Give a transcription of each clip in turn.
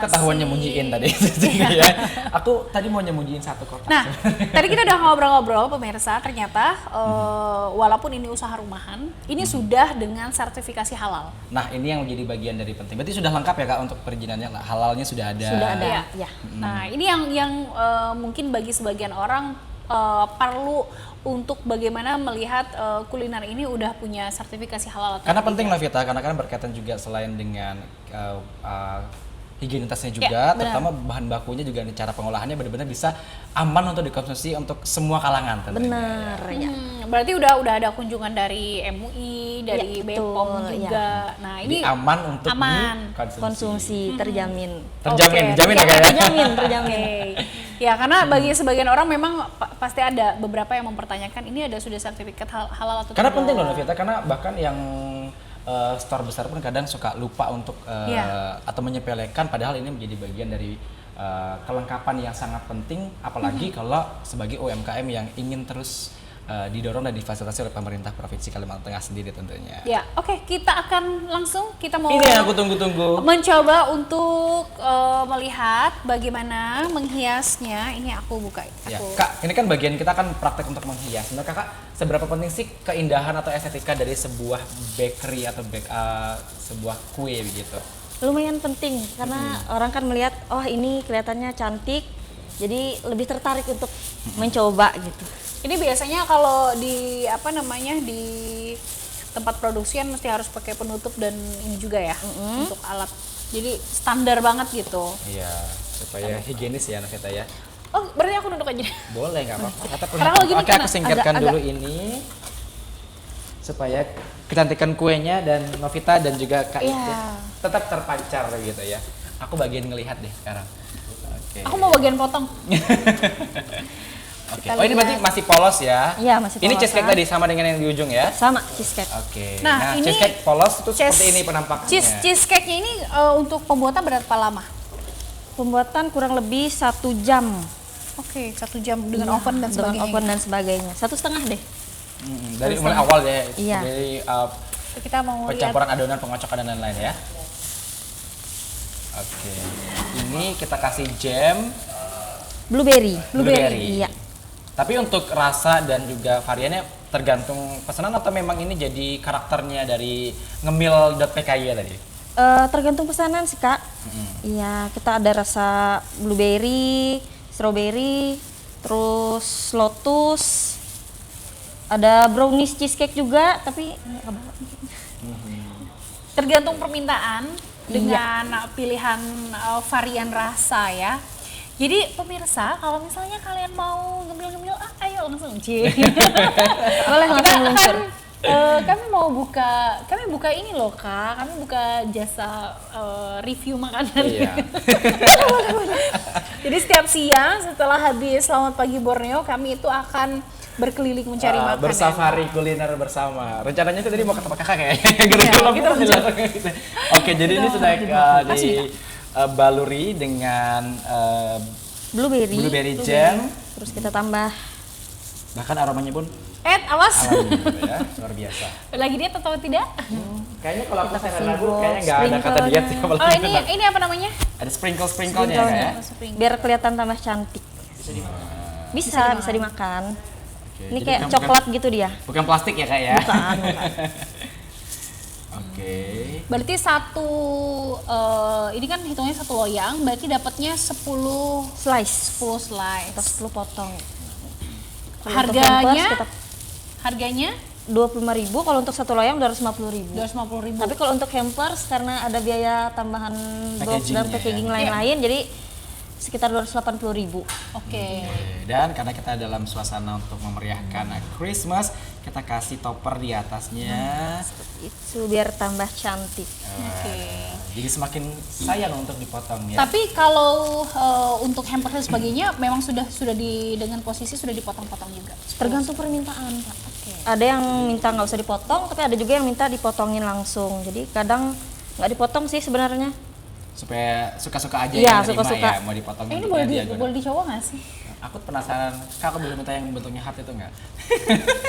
ketahuan nyembunyiin tadi. Ya. Aku tadi mau nyembunyiin satu kotak. Nah, tadi kita udah ngobrol-ngobrol pemirsa, ternyata walaupun ini usaha rumahan, ini sudah dengan sertifikasi halal. Nah, ini yang menjadi bagian dari penting. Berarti sudah lengkap ya Kak untuk perizinannya, halalnya sudah ada. Sudah ada, ya. Nah, ini yang mungkin bagi sebagian orang perlu untuk bagaimana melihat kuliner ini udah punya sertifikasi halal. Karena penting lah Vita, karena kan berkaitan juga selain dengan higienitasnya juga, terutama bahan bakunya juga cara pengolahannya benar-benar bisa aman untuk dikonsumsi untuk semua kalangan tentunya. Benar, ya. Berarti udah ada kunjungan dari MUI, dari BPOM juga. Ya. Nah, ini aman untuk konsumsi terjamin. Terjamin ya Kak ya? Terjamin. Ya, karena bagi sebagian orang memang pasti ada beberapa yang mempertanyakan ini ada sudah sertifikat halal atau karena tidak. penting loh Vita, karena bahkan yang store besar pun kadang suka lupa untuk atau menyepelekan, padahal ini menjadi bagian dari kelengkapan yang sangat penting, apalagi kalau sebagai UMKM yang ingin terus didorong dan difasilitasi oleh pemerintah Provinsi Kalimantan Tengah sendiri tentunya. Ya, oke, kita akan langsung mau ini yang aku tunggu-tunggu. Mencoba untuk melihat bagaimana menghiasnya. Ini aku buka. Ya, Kak, ini kan bagian kita kan praktek untuk menghias. Menurut Kakak, seberapa penting sih keindahan atau estetika dari sebuah bakery atau sebuah kue begitu? Lumayan penting karena orang kan melihat, oh ini kelihatannya cantik, jadi lebih tertarik untuk mencoba gitu. Ini biasanya kalau di di tempat produksian mesti harus pakai penutup dan ini juga ya untuk alat. Jadi standar banget gitu. Iya, supaya higienis ya anak kita ya. Oh, berarti aku duduk aja. Boleh, nggak apa-apa. Oke, aku singkatkan dulu ini supaya kecantikan kuenya dan Novita dan juga Kak Itu tetap terpancar gitu ya. Aku bagian ngelihat deh sekarang. Oke. Aku mau bagian potong. Oke. Oh, ini berarti masih polos ya? Iya, masih polos. Ini cheesecake tadi sama dengan yang di ujung ya? Sama, cheesecake. Oke. Nah, ini cheesecake polos itu seperti ini penampakannya. Cheesecake-nya ini untuk pembuatan berapa lama? Pembuatan kurang lebih 1 jam. Oke, 1 jam dengan oven dan sebagainya. Dengan oven dan sebagainya. 1,5 deh. Dari mulai awal ya. Iya. Dari kita mau pencampuran adonan, pengocokan dan lain-lain ya. Oke. Ini kita kasih jam Blueberry. Blueberry. Iya. Tapi untuk rasa dan juga variannya tergantung pesanan atau memang ini jadi karakternya dari ngemil.pky tadi? Tergantung pesanan sih Kak. Iya, kita ada rasa blueberry, strawberry, terus lotus, ada brownies cheesecake juga, tapi tergantung permintaan dengan pilihan varian rasa ya. Jadi pemirsa, kalau misalnya kalian mau ngemil-ngemil, ayo langsung boleh langsung luncur. Kami buka ini loh Kak, kami buka jasa review makanan. Iya. Jadi setiap siang setelah habis Selamat Pagi Borneo, kami itu akan berkeliling mencari makanan. Bersafari kuliner bersama. Rencananya itu tadi mau ketemu kakak kayaknya. Gitu. Oke, jadi ini sudah baluri dengan blueberry jam. Terus kita tambah. Bahkan aromanya pun awas. Ya, luar biasa. Lagi diet atau tidak? Kayaknya kalau aku saya ragu, kayaknya nggak ada kata diet sih. Oh, ini apa namanya? Ada sprinkle-sprinklenya ya. Biar kelihatan tambah cantik. Bisa dimakan. Oke, ini kayak coklat gitu dia. Bukan plastik ya Kak ya? Bukan. Oke. Berarti ini kan hitungnya 1 loyang, berarti dapatnya 10 slice atau 10 potong. Harganya 25.000, kalau untuk 1 loyang 250.000. 250.000. Tapi kalau untuk hampers karena ada biaya tambahan box dan packaging lain-lain, jadi sekitar 280.000. Oke. Dan karena kita dalam suasana untuk memeriahkan Christmas, kita kasih topper di atasnya. Itu biar tambah cantik. Oke. Jadi semakin sayang untuk dipotong ya. Tapi kalau untuk hampers dan sebagainya memang sudah dengan posisi sudah dipotong-potong juga. Tergantung permintaan, Pak. Ada yang minta nggak usah dipotong, tapi ada juga yang minta dipotongin langsung. Jadi kadang nggak dipotong sih sebenarnya. Supaya suka-suka aja ya, yang suka-suka. Ya, mau dipotong Ini boleh dicoba nggak sih? Aku penasaran, Kak, aku boleh minta yang bentuknya heart itu nggak?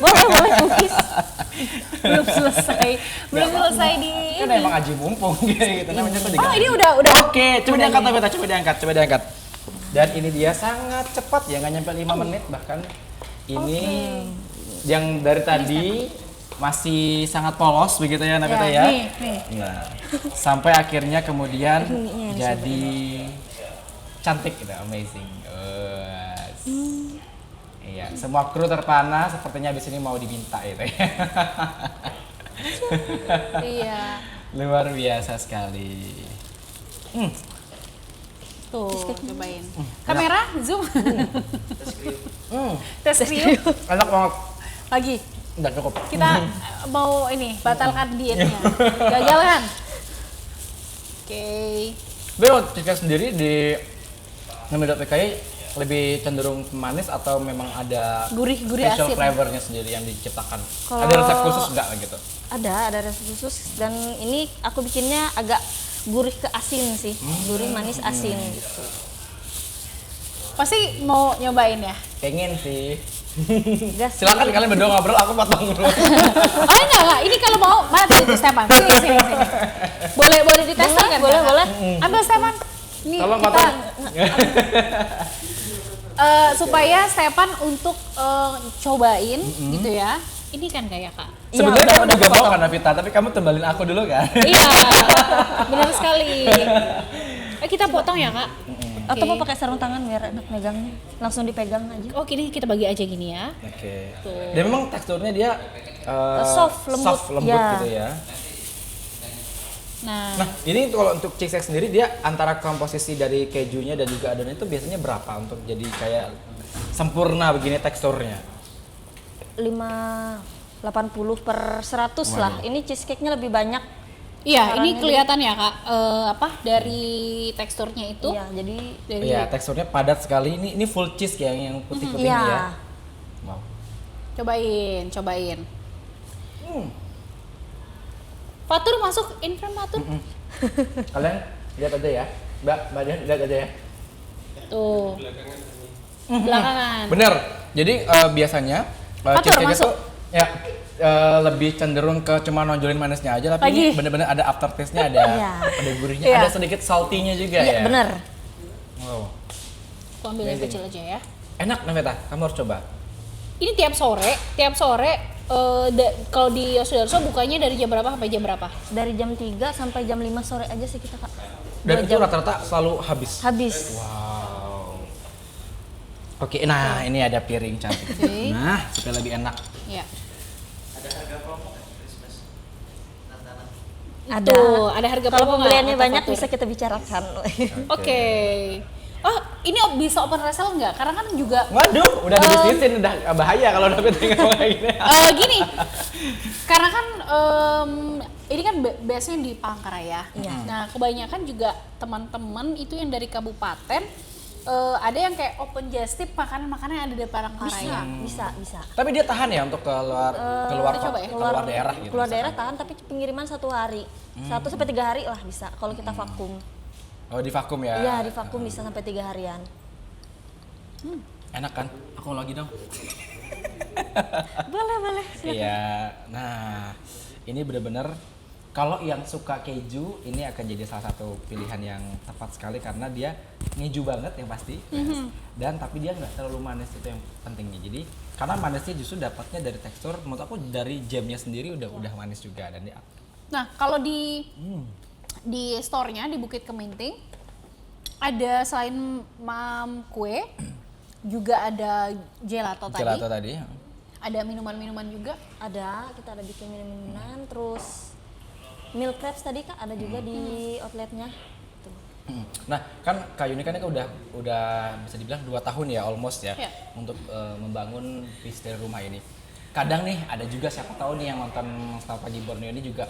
Boleh cookies. Belum selesai. Belum selesai di Kan ini. emang aji mumpung gitu namanya tuh Oh, ini udah Oke, coba diangkat nih. Navita, coba diangkat. Dan ini dia sangat cepat ya, nggak nyampe 5 menit bahkan. Ini yang dari tadi masih sangat polos begitu ya Navita ya. Nih. Nah, sampai akhirnya kemudian Ininya jadi cantik gitu, amazing. Iya, semua kru terpana sepertinya habis ini mau diminta gitu ya. Iya. Luar biasa sekali. Tuh, cobain. Kamera, zoom. Hmm, Tes kriuk. enak banget. Lagi. Udah cukup. Kita mau ini, batalkan dietnya. Gagal kan? Oke. Tapi kalau cheesecake sendiri di Nami.pki lebih cenderung manis atau memang ada Gurih-gurih special asin. flavornya sendiri yang diciptakan? Kalau- Ada resep khusus nggak gitu? Ada resep khusus dan ini aku bikinnya agak gurih ke asin sih. Gurih manis asin gitu. Pasti mau nyobain ya? Pengen sih. Gas. Silakan kalian berdua ngobrol, aku potong dulu. Oh enggak, ini kalau mau, mana tuh itu Stefan? Sini. Boleh ditesting kan? Boleh. Ambil Stefan. Nih Tolong kita potong. supaya Stefan untuk cobain gitu ya. Ini kan kayak Kak. Sebenarnya Iya, kamu udah juga mau potong. kan Navita, tapi kamu tembalin aku dulu kan? Iya, benar sekali. Kita potong ya Kak. Atau Oke. mau pakai sarung tangan biar enak megangnya. Langsung dipegang aja. Oh gini kita bagi aja gini ya. Oke. Tuh. Dan memang teksturnya dia Soft, lembut. Ya. gitu ya. Nah, Nah, ini kalau untuk cheesecake sendiri dia antara komposisi dari kejunya dan juga adonan itu biasanya berapa untuk jadi kayak sempurna begini teksturnya? 80/100 lah. Waduh. Ini cheesecake-nya lebih banyak. iya ini Caranya kelihatan ya Kak, dari teksturnya itu. Iya, jadi Dari Iya, teksturnya padat sekali. Ini full cheese kayak yang putih-putih iya. ini ya. Wow. cobain. Hmm. Fatur masuk, Infran Fatur. Kalian lihat aja ya. Mbak Dian lihat aja ya. Tuh. Belakangan. Bener. Jadi biasanya Fatur, cheesecake itu masuk. ya lebih cenderung ke cuma nonjolin manisnya aja, tapi Lagi. ini bener-bener ada aftertaste-nya, ada gurihnya, Iya. ada sedikit salty-nya juga ya. Iya, bener. Wow. Aku ambil yang Amazing. kecil aja ya. Enak Navita, kamu harus coba. Ini tiap sore kalau di Yosudarso bukanya dari jam berapa sampai jam berapa? Dari jam 3 sampai jam 5 sore aja sih kita, Kak. Dan 2 itu jam rata-rata selalu habis. habis. Wow. Oke, nah ini ada piring cantik. Oke. Nah, supaya lebih enak. Iya. Ada. Tuh, ada harga Kalau promo nggak, pembeliannya atau banyak Fatur? bisa kita bicarakan. Oke. Oh, ini bisa open resell nggak? Karena kan juga Waduh, udah dibisnisin, udah bahaya kalau Navita ngomong kayak gini. gini. Karena kan ini kan biasanya di Palangkaraya. Iya. Nah, kebanyakan juga teman-teman itu yang dari kabupaten ada yang kayak open just tip makanan-makanan yang ada di Palangkaraya. Bisa. Tapi dia tahan ya untuk keluar kita coba ya. keluar daerah gitu. Keluar daerah misalkan. tahan, tapi pengiriman 1 hari. 1 sampai 3 hari lah bisa kalau kita vakum. Oh, di vakum ya. Iya, di vakum bisa sampai 3 harian. Enak kan? Aku lagi dong. Boleh. Iya. Nah, ini bener-bener kalau yang suka keju ini akan jadi salah satu pilihan yang tepat sekali karena dia ngeju banget yang pasti. Dan tapi dia nggak terlalu manis, itu yang pentingnya. Jadi karena manisnya justru dapatnya dari tekstur, menurut aku dari jamnya sendiri udah manis juga dan dia. Nah, kalau di store-nya di Bukit Keminting ada selain mam kue juga ada gelato tadi. Gelato tadi. Ada minuman-minuman juga. Kita ada bikin minuman, terus milk crepes tadi Kak ada juga di outletnya. Tuh. Nah, kan Kak Yuni kan udah bisa dibilang 2 tahun ya almost ya Iya. untuk membangun bisnis rumah ini. Kadang nih ada juga siapa tahu nih yang nonton Star Pagi Borneo ini juga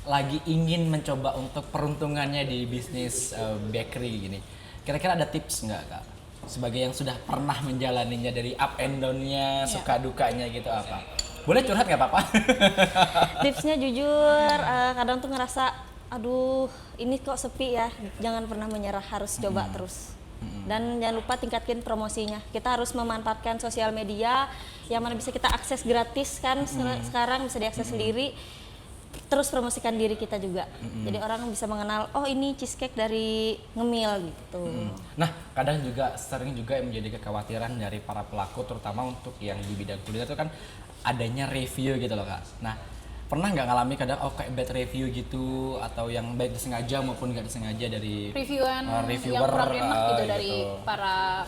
lagi ingin mencoba untuk peruntungannya di bisnis bakery gini. Kira-kira ada tips nggak Kak? Sebagai yang sudah pernah menjalaninya dari up and down-nya, suka dukanya gitu apa? Boleh curhat nggak apa-apa? Tipsnya jujur kadang tuh ngerasa aduh ini kok sepi ya, jangan pernah menyerah, harus coba terus. Dan jangan lupa tingkatkan promosinya. Kita harus memanfaatkan sosial media yang mana bisa kita akses gratis kan, sekarang bisa diakses sendiri. Terus promosikan diri kita juga. Jadi orang bisa mengenal, oh ini cheesecake dari Ngemil gitu. Nah, kadang juga sering juga yang menjadi kekhawatiran dari para pelaku, terutama untuk yang di bidang kuliner itu kan adanya review gitu loh Kak. Nah, pernah nggak ngalami kadang kayak bad review gitu, atau yang baik disengaja maupun nggak disengaja dari Reviewan reviewer yang kurang enak gitu dari gitu. para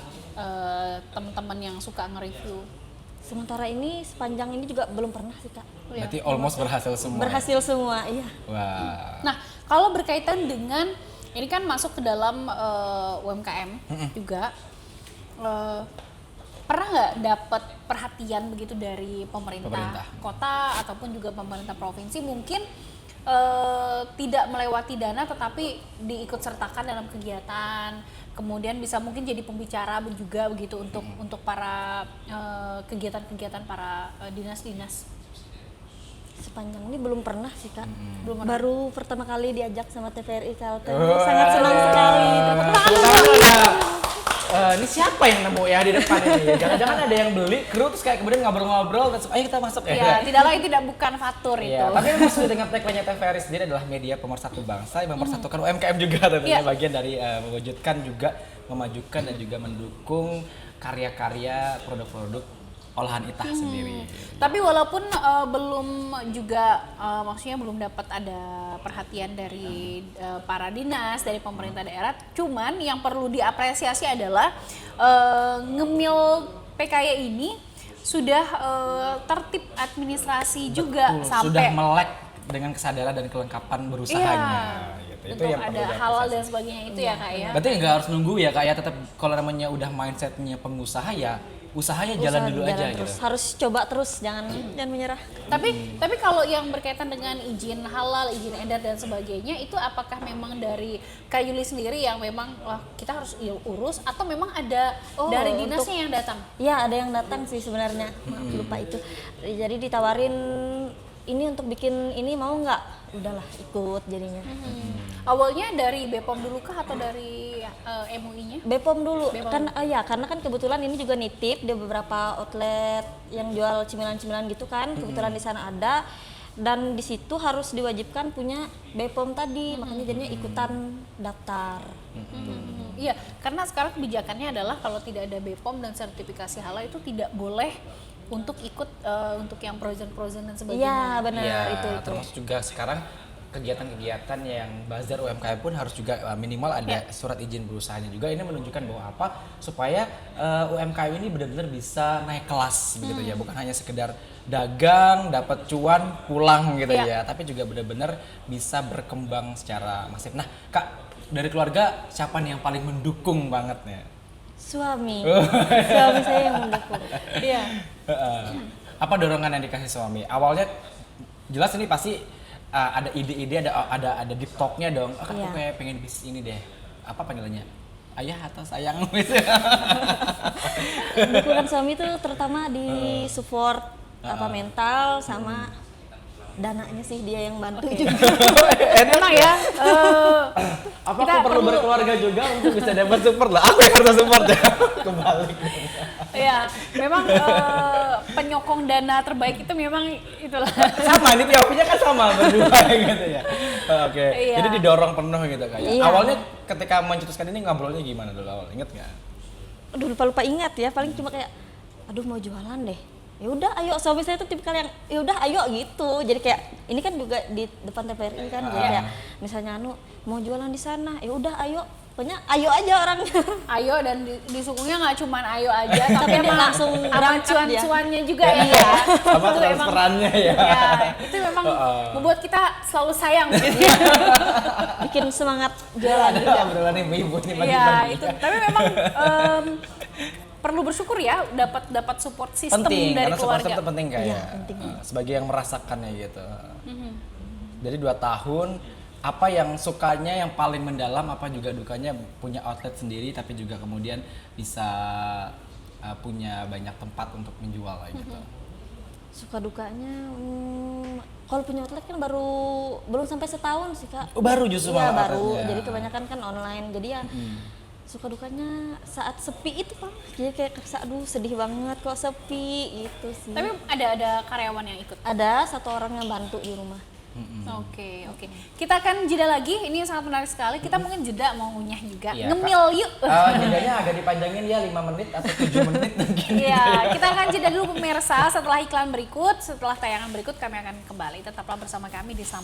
teman-teman yang suka nge-review. Sementara ini sepanjang ini juga belum pernah sih Kak. Berarti almost berhasil semua. Berhasil semua, iya. Wah. Nah, kalau berkaitan dengan ini kan masuk ke dalam UMKM juga, pernah nggak dapat perhatian begitu dari pemerintah kota ataupun juga pemerintah provinsi, mungkin tidak melewati dana tetapi diikut sertakan dalam kegiatan, kemudian bisa mungkin jadi pembicara juga begitu untuk para kegiatan-kegiatan para dinas-dinas? Sepanjang ini belum pernah sih Kak. Belum pernah. Baru pertama kali diajak sama TVRI Kalteng. Sangat senang sekali. Ini siapa yang nemu ya di depan ini? Jangan-jangan ada yang beli kru terus kayak kemudian ngobrol-ngobrol terus ayo kita masuk Ya, tidak lain tidak bukan Fatur itu. Iya, tapi memang sesuai dengan tagline-nya TVRI sendiri adalah media pemersatu bangsa yang mempersatukan UMKM juga tentunya bagian dari mewujudkan juga memajukan dan juga mendukung karya-karya produk-produk olahan itah sendiri. Tapi walaupun belum juga maksudnya belum dapat ada perhatian dari para dinas, dari pemerintah daerah, cuman yang perlu diapresiasi adalah Ngemil PKY ini sudah tertib administrasi juga. Betul, sampai sudah melek dengan kesadaran dan kelengkapan berusahanya. Gitu. Itu untuk yang ada perlu halal diapresiasi. dan sebagainya itu ya Kak ya. Berarti nggak harus nunggu ya Kak ya, tetap kalau namanya udah mindsetnya pengusaha ya usahanya jalan dulu aja terus. gitu. Harus coba terus, jangan menyerah. Tapi kalau yang berkaitan dengan izin halal, izin edar dan sebagainya, itu apakah memang dari Kak Yuli sendiri yang memang kita harus urus, atau memang ada dari dinasnya yang datang? Iya, ada yang datang sih sebenarnya. Maaf lupa itu. Jadi ditawarin ini untuk bikin ini, mau nggak? Udahlah ikut jadinya. Awalnya dari BPOM dulu kah atau dari MUI-nya? BPOM dulu. BPOM. Kan karena kan kebetulan ini juga nitip di beberapa outlet yang jual cemilan-cemilan gitu kan. Kebetulan di sana ada, dan di situ harus diwajibkan punya BPOM tadi, makanya jadinya ikutan daftar. Iya, karena sekarang kebijakannya adalah kalau tidak ada BPOM dan sertifikasi halal itu tidak boleh untuk ikut untuk yang frozen dan sebagainya. Iya benar, Iya, itu. termasuk juga sekarang kegiatan-kegiatan yang bazar UMKM pun harus juga minimal ada surat izin berusahanya juga. Ini menunjukkan bahwa apa, supaya UMKM ini benar-benar bisa naik kelas begitu ya, bukan hanya sekedar dagang dapat cuan pulang gitu ya, tapi juga benar-benar bisa berkembang secara masif. Nah Kak, dari keluarga siapa nih yang paling mendukung banget nih? Suami saya yang mendukung. Iya. Apa dorongan yang dikasih suami? Awalnya jelas ini pasti ada ide-ide, ada deep talk-nya dong. Aku kayak pengen bisnis ini deh. Apa panggilannya? Ayah atau sayang? Dukungan suami itu terutama di support mental sama dananya sih, dia yang bantu juga. Memang ya. Apa aku perlu berkeluarga juga untuk bisa dapat support lah? Aku yang harus support ya. Kebalik. Iya, memang penyokong dana terbaik itu memang itulah. Sama, ini POV-nya kan sama berdua gitu ya. Oke. Iya. Jadi didorong penuh gitu kayak. Iya. Awalnya ketika mencetuskan ini ngobrolnya gimana dulu awal? Ingat nggak? Aduh lupa ingat ya, paling cuma kayak aduh mau jualan deh. Ya udah ayo, suami saya tuh tipikal yang ya udah ayo gitu. Jadi kayak ini kan juga di depan TVRI kan, jadi kayak misalnya mau jualan di sana, ya udah ayo. Pokoknya ayo aja orangnya. Ayo, dan disukungnya nggak cuma ayo aja, tapi emang langsung sama berangkat dia. cuan-cuannya juga ya. Sama Itu transferannya ya. Ya, itu memang membuat kita selalu sayang gitu. Bikin semangat jualan Ada juga. obrolan ibu-ibu nih Iya, pagi-pagi. itu. Tapi memang perlu bersyukur ya dapat support sistem Penting, dari karena support keluarga. system itu penting kayak. Iya, penting. Sebagai yang merasakannya gitu. Jadi 2 tahun, apa yang sukanya yang paling mendalam, apa juga dukanya punya outlet sendiri tapi juga kemudian bisa punya banyak tempat untuk menjual kayak gitu. Suka dukanya kalau punya outlet kan belum sampai setahun sih Kak. Oh, baru justru Iya malah baru, outletnya. jadi kebanyakan kan online, jadi ya suka dukanya saat sepi itu Bang. Jadi kayak aduh sedih banget kok sepi gitu sih. Tapi ada karyawan yang ikut? Ada 1 orang yang bantu di rumah. Oke. Kita akan jeda lagi. Ini sangat menarik sekali. Kita mungkin jeda mau ngunyah juga. Iya, Ngemil yuk. Jedanya agak dipanjangin ya 5 menit atau 7 menit mungkin. Iya, kita akan jeda dulu pemirsa. Setelah iklan berikut, setelah tayangan berikut kami akan kembali. Tetaplah bersama kami di Sampai